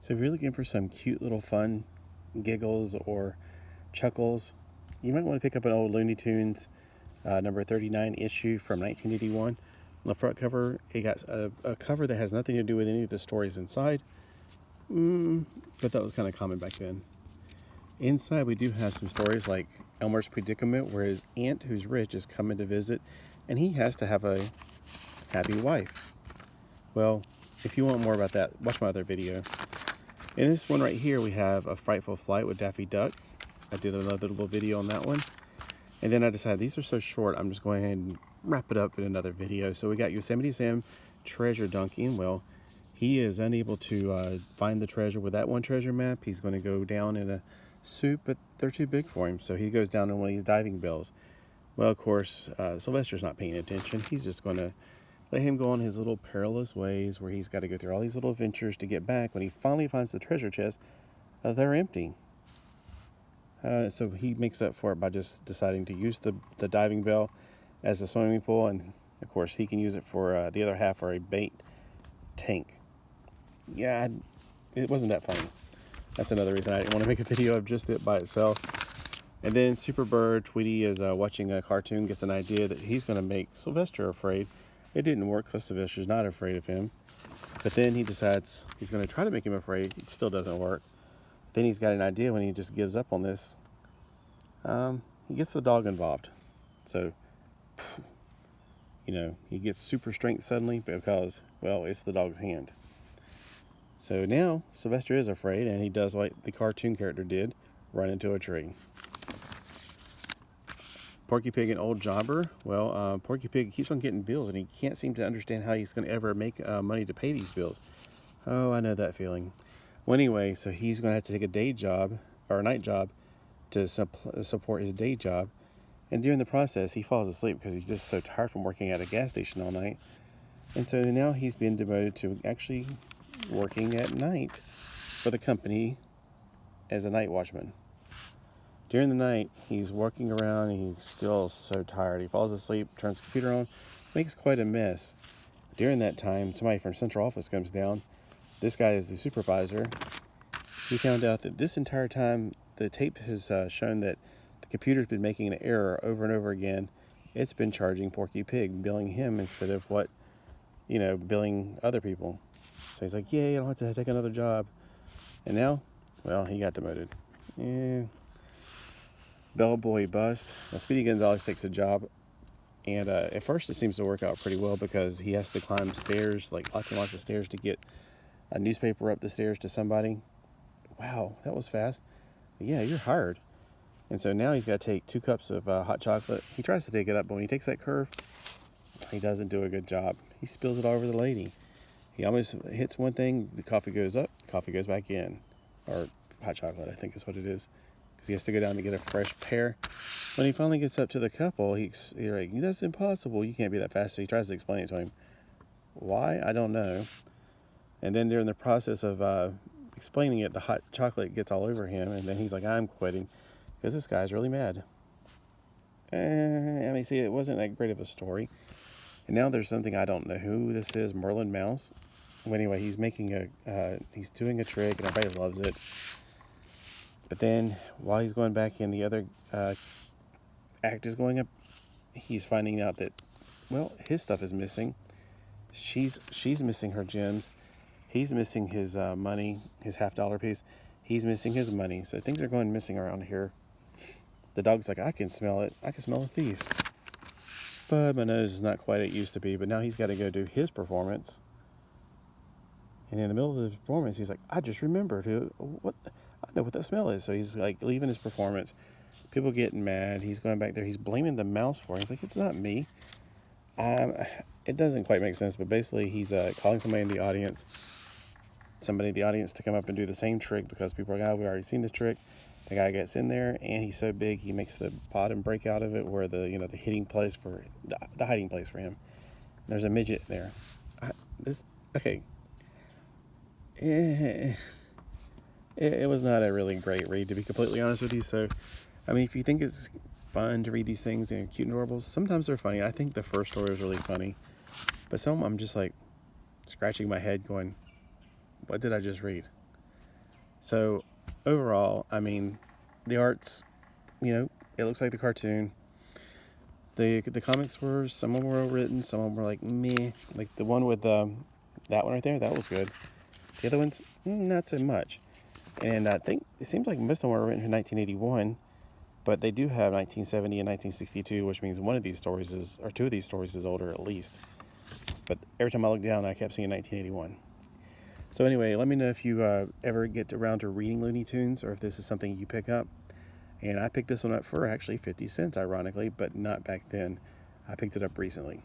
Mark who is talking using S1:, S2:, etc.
S1: So if you're looking for some cute little fun giggles or chuckles, you might want to pick up an old Looney Tunes number 39 issue from 1981. On the front cover, it got a cover that has nothing to do with any of the stories inside. But that was kind of common back then. Inside, we do have some stories like Elmer's predicament, where his aunt, who's rich, is coming to visit, and he has to have a happy wife. Well, if you want more about that, watch my other video. In this one right here, we have A Frightful Flight with Daffy Duck. I did another little video on that one. And then I decided these are so short, I'm just going ahead and wrap it up in another video. So we got Yosemite Sam treasure dunking. Well, he is unable to find the treasure with that one treasure map. He's going to go down in a soup, but they're too big for him. So he goes down in one of these diving bells. Well, of course, Sylvester's not paying attention. He's just going to let him go on his little perilous ways where he's got to go through all these little adventures to get back. When he finally finds the treasure chest, they're empty. So he makes up for it by just deciding to use the diving bell as a swimming pool. And, of course, he can use it for the other half for a bait tank. Yeah, it wasn't that funny. That's another reason I didn't want to make a video of just it by itself. And then Superbird, Tweety is watching a cartoon, gets an idea that he's going to make Sylvester afraid. It didn't work because Sylvester's not afraid of him. But then he decides he's going to try to make him afraid. It still doesn't work. Then he's got an idea when he just gives up on this. He gets the dog involved. So, he gets super strength suddenly because, well, it's the dog's hand. So now Sylvester is afraid, and he does what the cartoon character did, run into a tree. Porky Pig and Old Jobber. Well, Porky Pig keeps on getting bills, and he can't seem to understand how he's going to ever make money to pay these bills. Oh, I know that feeling. Well, anyway, so he's going to have to take a day job, or a night job, to support his day job. And during the process, he falls asleep because he's just so tired from working at a gas station all night. And so now he's been demoted to actually working at night for the company as a night watchman. During the night, he's working around, and he's still so tired. He falls asleep, turns the computer on, makes quite a mess. During that time, somebody from central office comes down. This guy is the supervisor. He found out that this entire time, the tape has shown that the computer's been making an error over and over again. It's been charging Porky Pig, billing him instead of billing other people. So he's like, yay, I don't have to take another job. And now, well, he got demoted. Yeah. Bellboy bust. Now, Speedy Gonzales takes a job, and at first it seems to work out pretty well because he has to climb stairs, like lots and lots of stairs, to get a newspaper up the stairs to somebody. Wow, that was fast. But yeah, you're hired. And so now he's got to take 2 cups of hot chocolate. He tries to take it up, but when he takes that curve, he doesn't do a good job. He spills it all over the lady. He almost hits one thing, the coffee goes up, coffee goes back in. Or hot chocolate, I think is what it is. Because he has to go down to get a fresh pair. When he finally gets up to the couple, he's like, that's impossible. You can't be that fast. So he tries to explain it to him. Why? I don't know. And then during the process of explaining it, the hot chocolate gets all over him. And then he's like, I'm quitting. Because this guy's really mad. See, it wasn't that great of a story. And now there's something, I don't know who this is, Merlin Mouse. Well, anyway, he's he's doing a trick, and everybody loves it. But then, while he's going back in, the other act is going up. He's finding out that, well, his stuff is missing. She's missing her gems. He's missing his money, his $50 piece. He's missing his money. So things are going missing around here. The dog's like, I can smell it. I can smell a thief. But my nose is not quite what it used to be. But now he's got to go do his performance. And in the middle of the performance, he's like, I just remembered what I know what that smell is. So he's like leaving his performance. People getting mad. He's going back there. He's blaming the mouse for it. He's like, it's not me. It doesn't quite make sense, but basically he's calling somebody in the audience to come up and do the same trick because people are like, we've already seen this trick. The guy gets in there, and he's so big, he makes the bottom break out of it where the hiding place for the hiding place for him. There's a midget there. It was not a really great read, to be completely honest with you. So, if you think it's fun to read these things and cute and adorable, sometimes they're funny. I think the first story was really funny, but some I'm just like scratching my head going, what did I just read? So overall, I mean, the art's, it looks like the cartoon. The comics were, some of them were well written, some of them were like meh. Like the one with that one right there, that was good. The other ones, not so much. And I think it seems like most of them were written in 1981, but they do have 1970 and 1962, which means one of these stories is, or two of these stories is older at least. But every time I looked down, I kept seeing 1981. So anyway, let me know if you ever get around to reading Looney Tunes, or if this is something you pick up. And I picked this one up for actually 50 cents, ironically, but not back then. I picked it up recently.